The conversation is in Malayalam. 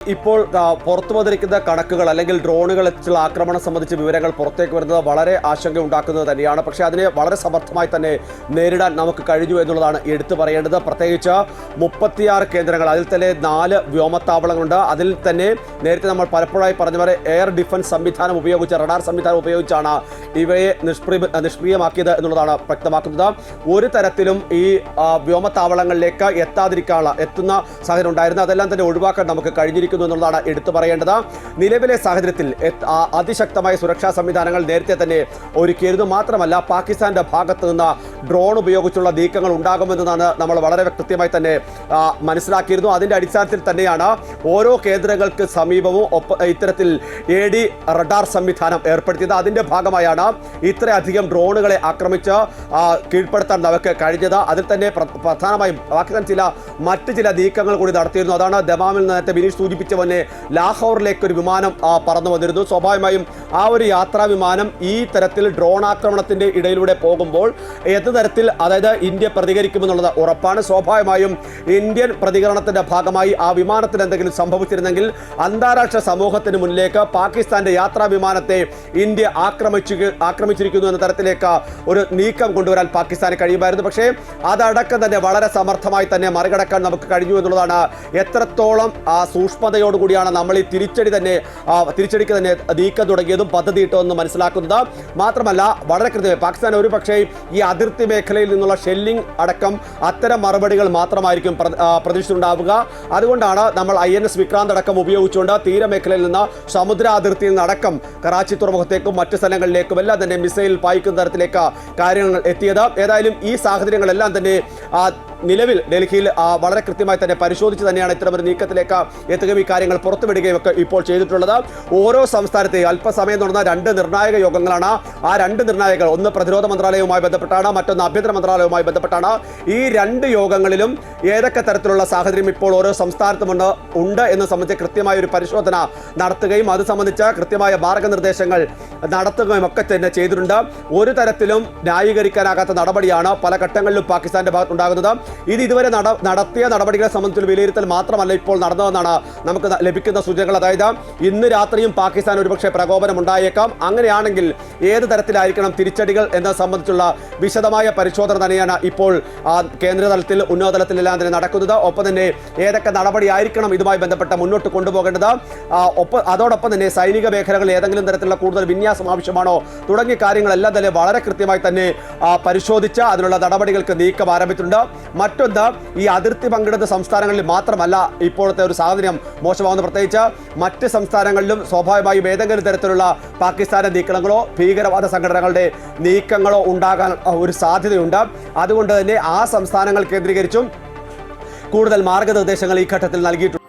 ഇപ്പോൾ പുറത്തു വന്നിരിക്കുന്ന കണക്കുകൾ അല്ലെങ്കിൽ ഡ്രോണുകൾ വെച്ചുള്ള ആക്രമണം സംബന്ധിച്ച വിവരങ്ങൾ പുറത്തേക്ക് വരുന്നത് വളരെ ആശങ്ക ഉണ്ടാക്കുന്നത് തന്നെയാണ്. പക്ഷേ അതിനെ വളരെ സമർത്ഥമായി തന്നെ നേരിടാൻ നമുക്ക് കഴിഞ്ഞു എന്നുള്ളതാണ് എടുത്തു പറയേണ്ടത്. പ്രത്യേകിച്ച് 36 കേന്ദ്രങ്ങൾ, അതിൽ തന്നെ 4 വ്യോമത്താവളങ്ങളുണ്ട്. അതിൽ തന്നെ നേരത്തെ നമ്മൾ പലപ്പോഴായി പറഞ്ഞ പോലെ എയർ ഡിഫൻസ് സംവിധാനം ഉപയോഗിച്ച്, റഡാർ സംവിധാനം ഉപയോഗിച്ചാണ് ഇവയെ നിഷ്ക്രിയമാക്കിയത് എന്നുള്ളതാണ് വ്യക്തമാക്കുന്നത്. ഒരു തരത്തിലും ഈ വ്യോമത്താവളങ്ങളിലേക്ക് എത്തുന്ന സാഹചര്യം ഉണ്ടായിരുന്നു. അതെല്ലാം തന്നെ ഒഴിവാക്കാൻ നമുക്ക് കഴിഞ്ഞിരിക്കുന്നു എന്നുള്ളതാണ് എടുത്തു പറയേണ്ടത്. നിലവിലെ സാഹചര്യത്തിൽ അതിശക്തമായ സുരക്ഷാ സംവിധാനങ്ങൾ നേരത്തെ തന്നെ ഒരുക്കിയിരുന്നു. മാത്രമല്ല, പാകിസ്ഥാന്റെ ഭാഗത്ത് നിന്ന് ഡ്രോൺ ഉപയോഗിച്ചുള്ള നീക്കങ്ങൾ ഉണ്ടാകുമെന്നാണ് നമ്മൾ വളരെ കൃത്യമായി തന്നെ മനസ്സിലാക്കിയിരുന്നു. അതിന്റെ അടിസ്ഥാനത്തിൽ തന്നെയാണ് ഓരോ കേന്ദ്രങ്ങൾക്ക് സമീപവും ഇത്തരത്തിൽ AD റഡാർ സംവിധാനം ഏർപ്പെടുത്തിയത്. അതിന്റെ ഭാഗമായാണ് ഇത്രയധികം ഡ്രോണുകളെ ആക്രമിച്ച് കീഴ്പ്പെടുത്താൻ നമുക്ക് കഴിഞ്ഞത്. അതിൽ തന്നെ പ്രധാനമായും പാകിസ്ഥാൻ മറ്റ് ചില നീക്കങ്ങൾ കൂടി നടത്തിയിരുന്നു. അതാണ് ദമാമിൽ നേരത്തെ ബിനീഷ് സൂചിപ്പിച്ച പോലെ ലാഹോറിലേക്ക് ഒരു വിമാനം പറന്നു വന്നിരുന്നു. സ്വാഭാവികമായും ആ ഒരു യാത്രാ വിമാനം ഈ തരത്തിൽ ഡ്രോൺ ആക്രമണത്തിന്റെ ഇടയിലൂടെ പോകുമ്പോൾ ഏത് തരത്തിൽ, അതായത് ഇന്ത്യ പ്രതികരിക്കുമെന്നുള്ളത് ഉറപ്പാണ്. സ്വാഭാവികമായും ഇന്ത്യൻ പ്രതികരണത്തിന്റെ ഭാഗമായി ആ വിമാനത്തിന് എന്തെങ്കിലും സംഭവിച്ചിരുന്നെങ്കിൽ അന്താരാഷ്ട്ര സമൂഹത്തിന് മുന്നിലേക്ക് പാകിസ്ഥാന്റെ യാത്രാ വിമാനത്തെ ഇന്ത്യ ആക്രമിച്ചിരിക്കുന്നു എന്ന തരത്തിലേക്ക് ഒരു നീക്കം കൊണ്ടുവരാൻ പാകിസ്ഥാന് കഴിയുമായിരുന്നു. പക്ഷേ അതടക്കം തന്നെ വളരെ സമർത്ഥമായി തന്നെ മറികടക്കാൻ നമുക്ക് കഴിഞ്ഞു എന്നുള്ളതാണ്. എത്രത്തോളം സൂക്ഷ്മതയോടുകൂടിയാണ് നമ്മൾ ഈ തിരിച്ചടിക്ക് തന്നെ നീക്കം തുടങ്ങിയതും പദ്ധതി ഇട്ടതെന്ന് മനസ്സിലാക്കുന്നത്. മാത്രമല്ല, വളരെ കൃത്യമായി പാകിസ്ഥാൻ ഒരു പക്ഷേ ഈ അതിർത്തി മേഖലയിൽ നിന്നുള്ള ഷെല്ലിംഗ് അടക്കം അത്തരം മറുപടികൾ മാത്രമായിരിക്കും പ്രതീക്ഷിച്ചിട്ടുണ്ടാവുക. അതുകൊണ്ടാണ് നമ്മൾ INS വിക്രാന്ത് അടക്കം ഉപയോഗിച്ചുകൊണ്ട് തീരമേഖലയിൽ നിന്ന് സമുദ്ര അതിർത്തിയിൽ നിന്നടക്കം കറാച്ചി തുറമുഖത്തേക്കും മറ്റു സ്ഥലങ്ങളിലേക്കും എല്ലാം തന്നെ മിസൈൽ പായിക്കുന്ന തരത്തിലേക്ക് കാര്യങ്ങൾ എത്തിയത്. ഏതായാലും ഈ സാഹചര്യങ്ങളെല്ലാം തന്നെ നിലവിൽ ഡൽഹിയിൽ വളരെ കൃത്യമായി തന്നെ പരിശോധിച്ച് തന്നെയാണ് ഇത്തരമൊരു നീക്കത്തിലേക്ക് എത്തുകയും ഈ കാര്യങ്ങൾ പുറത്തുവിടുകയും ഒക്കെ ഇപ്പോൾ ചെയ്തിട്ടുള്ളത്. ഓരോ സംസ്ഥാനത്തെയും അല്പസമയം നടന്ന 2 നിർണായക യോഗങ്ങളാണ്. ആ 2 നിർണായകങ്ങൾ, ഒന്ന് പ്രതിരോധ മന്ത്രാലയവുമായി ബന്ധപ്പെട്ടാണ്, മറ്റൊന്ന് ആഭ്യന്തര മന്ത്രാലയവുമായി ബന്ധപ്പെട്ടാണ്. ഈ 2 യോഗങ്ങളിലും ഏതൊക്കെ തരത്തിലുള്ള സാഹചര്യം ഇപ്പോൾ ഓരോ സംസ്ഥാനത്തും ഉണ്ട് എന്ന് സംബന്ധിച്ച് കൃത്യമായ ഒരു പരിശോധന നടത്തുകയും അത് സംബന്ധിച്ച കൃത്യമായ മാർഗനിർദ്ദേശങ്ങൾ നടത്തുകയും ഒക്കെ തന്നെ ചെയ്തിട്ടുണ്ട്. ഒരു തരത്തിലും ന്യായീകരിക്കാനാകാത്ത നടപടിയാണ് പല ഘട്ടങ്ങളിലും പാകിസ്ഥാന്റെ ഭാഗത്തുണ്ടാകുന്നത്. ഇത് ഇതുവരെ നടത്തിയ നടപടികളെ സംബന്ധിച്ചുള്ള വിലയിരുത്തൽ മാത്രമല്ല ഇപ്പോൾ നടന്നതെന്നാണ് നമുക്ക് ലഭിക്കുന്ന സൂചനകൾ. അതായത് ഇന്ന് രാത്രിയും പാകിസ്ഥാൻ ഒരുപക്ഷെ പ്രകോപനം ഉണ്ടായേക്കാം. അങ്ങനെയാണെങ്കിൽ ഏത് തരത്തിലായിരിക്കണം തിരിച്ചടികൾ എന്നത് സംബന്ധിച്ചുള്ള വിശദമായ പരിശോധന തന്നെയാണ് ഇപ്പോൾ കേന്ദ്രതലത്തിൽ, ഉന്നതതലത്തിലെല്ലാം തന്നെ നടക്കുന്നത്. ഒപ്പം തന്നെ ഏതൊക്കെ നടപടിയായിരിക്കണം ഇതുമായി ബന്ധപ്പെട്ട മുന്നോട്ട് കൊണ്ടുപോകേണ്ടത്, അതോടൊപ്പം തന്നെ സൈനിക മേഖലകളിൽ ഏതെങ്കിലും തരത്തിലുള്ള കൂടുതൽ വിന്യാസം ആവശ്യമാണോ തുടങ്ങിയ കാര്യങ്ങളെല്ലാം തന്നെ വളരെ കൃത്യമായി തന്നെ പരിശോധിച്ച് അതിനുള്ള നടപടികൾക്ക് നീക്കം ആരംഭിച്ചിട്ടുണ്ട്. മറ്റൊന്ന്, ഈ അതിർത്തി പങ്കിടുന്ന സംസ്ഥാനങ്ങളിൽ മാത്രമല്ല ഇപ്പോഴത്തെ ഒരു സാഹചര്യം മോശമാകുന്നത്. പ്രത്യേകിച്ച് മറ്റ് സംസ്ഥാനങ്ങളിലും സ്വാഭാവികമായും ഏതെങ്കിലും തരത്തിലുള്ള പാകിസ്ഥാന്റെ നീക്കങ്ങളോ ഭീകരവാദ സംഘടനകളുടെ നീക്കങ്ങളോ ഉണ്ടാകാൻ ഒരു സാധ്യതയുണ്ട്. അതുകൊണ്ട് തന്നെ ആ സംസ്ഥാനങ്ങൾ കേന്ദ്രീകരിച്ചും കൂടുതൽ മാർഗനിർദ്ദേശങ്ങൾ ഈ ഘട്ടത്തിൽ നൽകിയിട്ടുണ്ട്.